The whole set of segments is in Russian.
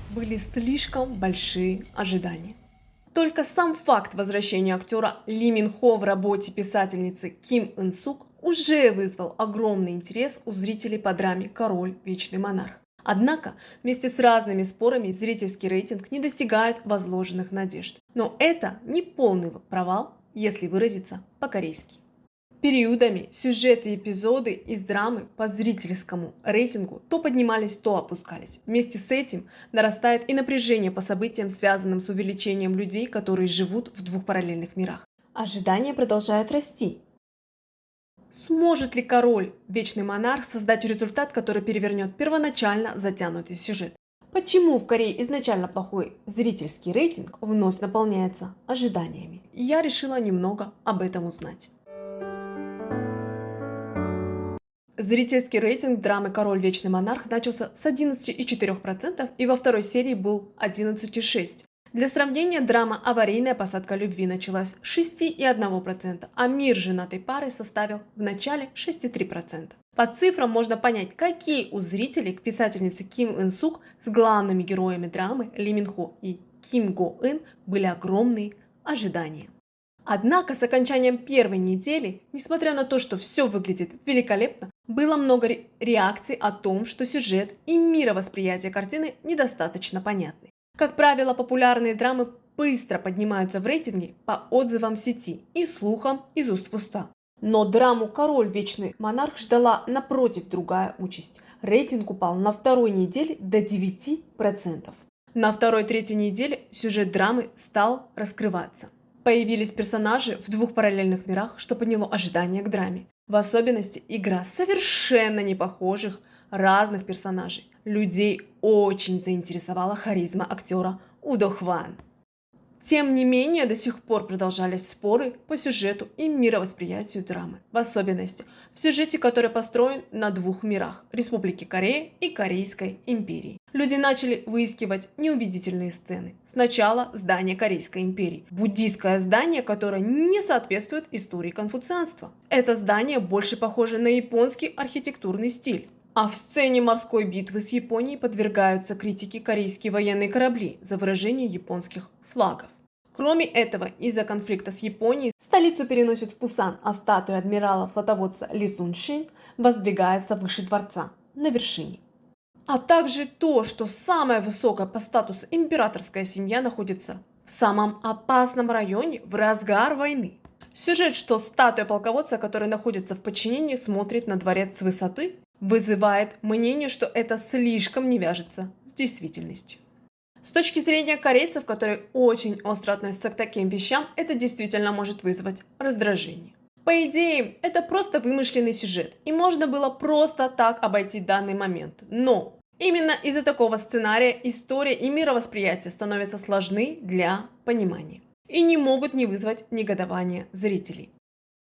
были слишком большие ожидания. Только сам факт возвращения актера Ли Мин Хо в работе писательницы Ким Ин Сук уже вызвал огромный интерес у зрителей по драме «Король. Вечный монарх». Однако, вместе с разными спорами зрительский рейтинг не достигает возложенных надежд. Но это не полный провал, если выразиться по-корейски. Периодами сюжеты и эпизоды из драмы по зрительскому рейтингу то поднимались, то опускались. Вместе с этим нарастает и напряжение по событиям, связанным с увеличением людей, которые живут в двух параллельных мирах. Ожидания продолжают расти. Сможет ли король, вечный монарх, создать результат, который перевернет первоначально затянутый сюжет? Почему в Корее изначально плохой зрительский рейтинг вновь наполняется ожиданиями? Я решила немного об этом узнать. Зрительский рейтинг драмы «Король. Вечный монарх» начался с 11,4% и во второй серии был 11,6%. Для сравнения, драма «Аварийная посадка любви» началась с 6,1%, а мир женатой пары составил в начале 6,3%. По цифрам можно понять, какие у зрителей к писательнице Ким Ин Сук с главными героями драмы Ли Мин Хо и Ким Го Ын были огромные ожидания. Однако с окончанием первой недели, несмотря на то, что все выглядит великолепно, было много реакций о том, что сюжет и мировосприятие картины недостаточно понятны. Как правило, популярные драмы быстро поднимаются в рейтинге по отзывам в сети и слухам из уст в уста. Но драму «Король. Вечный монарх» ждала напротив другая участь. Рейтинг упал на второй неделе до 9%. На второй-третьей неделе сюжет драмы стал раскрываться. Появились персонажи в двух параллельных мирах, что подняло ожидания к драме. В особенности игра совершенно непохожих разных персонажей. Людей очень заинтересовала харизма актера Удо Хван. Тем не менее, до сих пор продолжались споры по сюжету и мировосприятию драмы. В особенности в сюжете, который построен на двух мирах – Республике Корея и Корейской империи. Люди начали выискивать неубедительные сцены. Сначала здание Корейской империи. Буддийское здание, которое не соответствует истории конфуцианства. Это здание больше похоже на японский архитектурный стиль. А в сцене морской битвы с Японией подвергаются критике корейские военные корабли за выражение японских флагов. Кроме этого, из-за конфликта с Японией столицу переносят в Пусан, а статуя адмирала-флотоводца Ли Сун Шин воздвигается выше дворца, на вершине. А также то, что самая высокая по статусу императорская семья находится в самом опасном районе в разгар войны. Сюжет, что статуя полководца, который находится в подчинении, смотрит на дворец с высоты, вызывает мнение, что это слишком не вяжется с действительностью. С точки зрения корейцев, которые очень остро относятся к таким вещам, это действительно может вызвать раздражение. По идее, это просто вымышленный сюжет, и можно было просто так обойти данный момент. Но именно из-за такого сценария история и мировосприятие становятся сложны для понимания и не могут не вызвать негодования зрителей.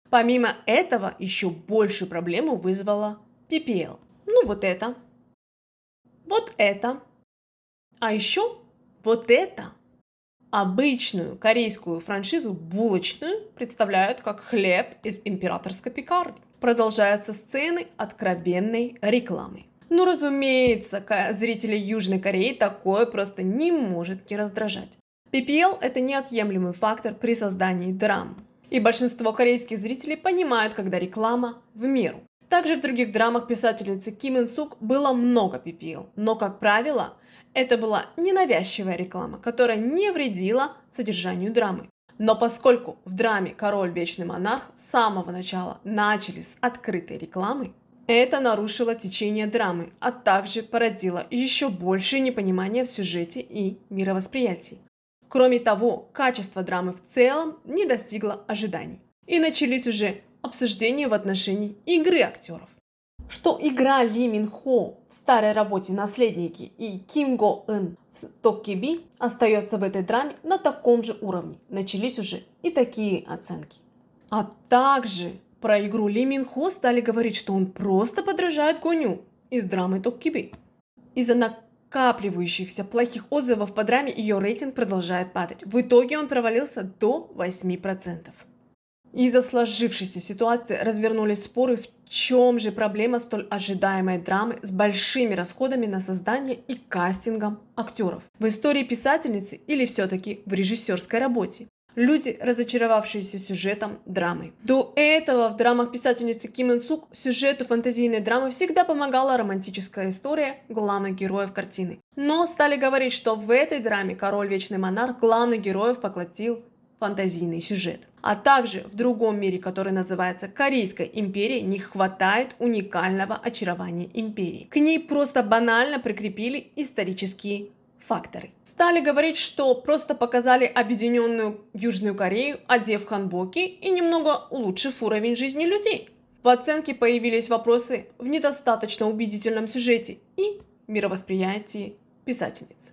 Помимо этого, еще большую проблему вызвала PPL. Вот это. А еще вот это. Обычную корейскую франшизу булочную представляют как хлеб из императорской пекарни. Продолжаются сцены откровенной рекламы. Разумеется, зрителей Южной Кореи такое просто не может не раздражать. PPL – это неотъемлемый фактор при создании драм. И большинство корейских зрителей понимают, когда реклама в меру. Также в других драмах писательницы Ким Ин Сук было много PPL, но, как правило, это была ненавязчивая реклама, которая не вредила содержанию драмы. Но поскольку в драме «Король. Вечный монарх» с самого начала начали с открытой рекламы, это нарушило течение драмы, а также породило еще большее непонимание в сюжете и мировосприятии. Кроме того, качество драмы в целом не достигло ожиданий. И начались уже обсуждения в отношении игры актеров. Что игра Ли Мин Хо в старой работе «Наследники» и Ким Го Ын в «Токкиби» остается в этой драме на таком же уровне. Начались уже и такие оценки. А также про игру Ли Мин Хо стали говорить, что он просто подражает Гоню из драмы «Токкиби». Из-за накапливающихся плохих отзывов по драме ее рейтинг продолжает падать. В итоге он провалился до 8%. Из-за сложившейся ситуации развернулись споры, в чем же проблема столь ожидаемой драмы с большими расходами на создание и кастингом актеров? В истории писательницы или все-таки в режиссерской работе? Люди, разочаровавшиеся сюжетом драмы. До этого в драмах писательницы Ким Ин Сук сюжету фэнтезийной драмы всегда помогала романтическая история главных героев картины. Но стали говорить, что в этой драме «Король Вечный Монарх» главных героев поглотил фантазийный сюжет. А также в другом мире, который называется Корейской империей, не хватает уникального очарования империи. К ней просто банально прикрепили исторические факторы. Стали говорить, что просто показали объединенную Южную Корею, одев ханбоки и немного улучшив уровень жизни людей. В оценке появились вопросы в недостаточно убедительном сюжете и мировосприятии писательницы.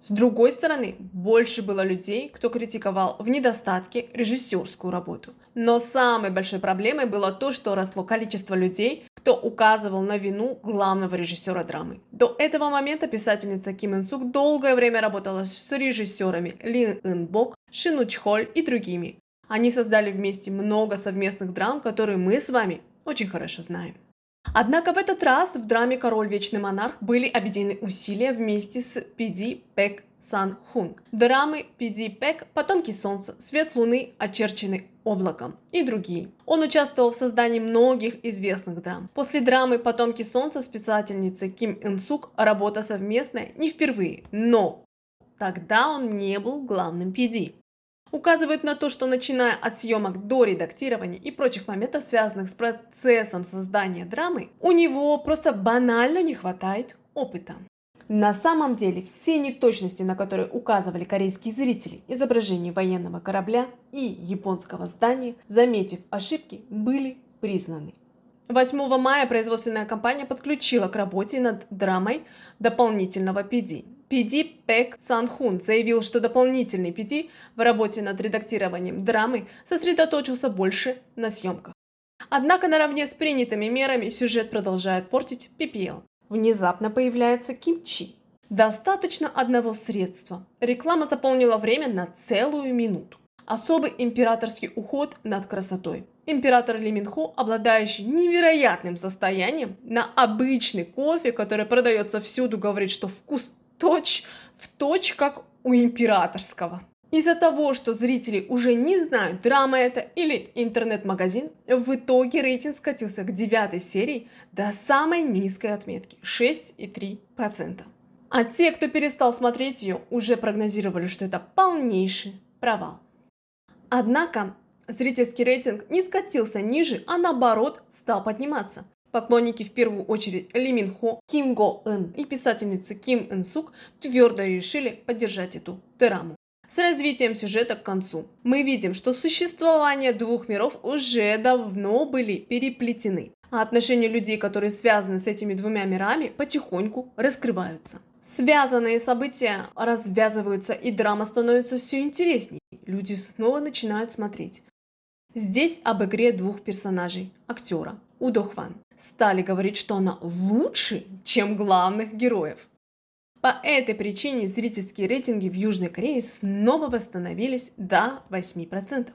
С другой стороны, больше было людей, кто критиковал в недостатке режиссерскую работу. Но самой большой проблемой было то, что росло количество людей, кто указывал на вину главного режиссера драмы. До этого момента писательница Ким Ин Сук долгое время работала с режиссерами Ли Ин Бок, Шин Чхоль и другими. Они создали вместе много совместных драм, которые мы с вами очень хорошо знаем. Однако в этот раз в драме «Король Вечный Монарх» были объединены усилия вместе с Пи Пек Сан Хунг. Драмы Пи Пек «Потомки солнца», «Свет луны, очерченный облаком» и другие. Он участвовал в создании многих известных драм. После драмы «Потомки солнца» с писательницей Ким Ин Сук работа совместная не впервые, но тогда он не был главным Пи. Указывает на то, что начиная от съемок до редактирования и прочих моментов, связанных с процессом создания драмы, у него просто банально не хватает опыта. На самом деле, все неточности, на которые указывали корейские зрители, изображение военного корабля и японского здания, заметив ошибки, были признаны. 8 мая производственная компания подключила к работе над драмой дополнительного Пи. Пи Пек Сан Хун заявил, что дополнительный Пи в работе над редактированием драмы сосредоточился больше на съемках. Однако наравне с принятыми мерами сюжет продолжает портить PPL. Внезапно появляется Ким Чи. Достаточно одного средства. Реклама заполнила время на целую минуту. Особый императорский уход над красотой. Император Ли Мин Хо, обладающий невероятным состоянием, на обычный кофе, который продается всюду, говорит, что вкус точь в точь, как у императорского. Из-за того, что зрители уже не знают, драма это или интернет-магазин, в итоге рейтинг скатился к 9-й серии до самой низкой отметки – 6,3%. А те, кто перестал смотреть ее, уже прогнозировали, что это полнейший провал. Однако зрительский рейтинг не скатился ниже, а наоборот стал подниматься. Поклонники в первую очередь Ли Мин Хо, Ким Го Ын и писательницы Ким Ин Сук твердо решили поддержать эту драму. С развитием сюжета к концу мы видим, что существование двух миров уже давно были переплетены, а отношения людей, которые связаны с этими двумя мирами, потихоньку раскрываются. Связанные события развязываются, и драма становится все интереснее. Люди снова начинают смотреть. Здесь об игре двух персонажей, актера Удо Хван. Стали говорить, что она лучше, чем главных героев. По этой причине зрительские рейтинги в Южной Корее снова восстановились до 8%.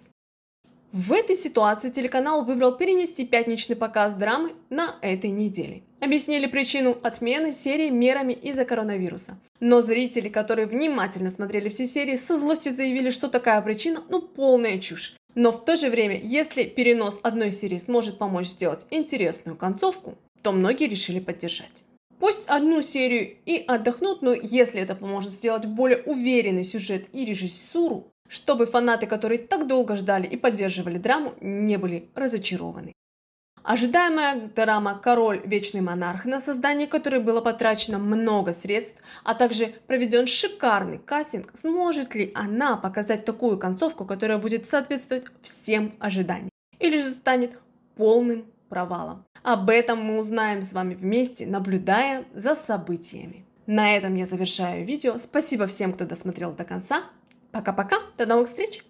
В этой ситуации телеканал выбрал перенести пятничный показ драмы на этой неделе. Объяснили причину отмены серии мерами из-за коронавируса. Но зрители, которые внимательно смотрели все серии, со злостью заявили, что такая причина полная чушь. Но в то же время, если перенос одной серии сможет помочь сделать интересную концовку, то многие решили поддержать. Пусть одну серию и отдохнут, но если это поможет сделать более уверенный сюжет и режиссуру, чтобы фанаты, которые так долго ждали и поддерживали драму, не были разочарованы. Ожидаемая драма «Король Вечный Монарх», на создание которой было потрачено много средств, а также проведен шикарный кастинг, сможет ли она показать такую концовку, которая будет соответствовать всем ожиданиям, или же станет полным провалом? Об этом мы узнаем с вами вместе, наблюдая за событиями. На этом я завершаю видео. Спасибо всем, кто досмотрел до конца. Пока-пока, до новых встреч!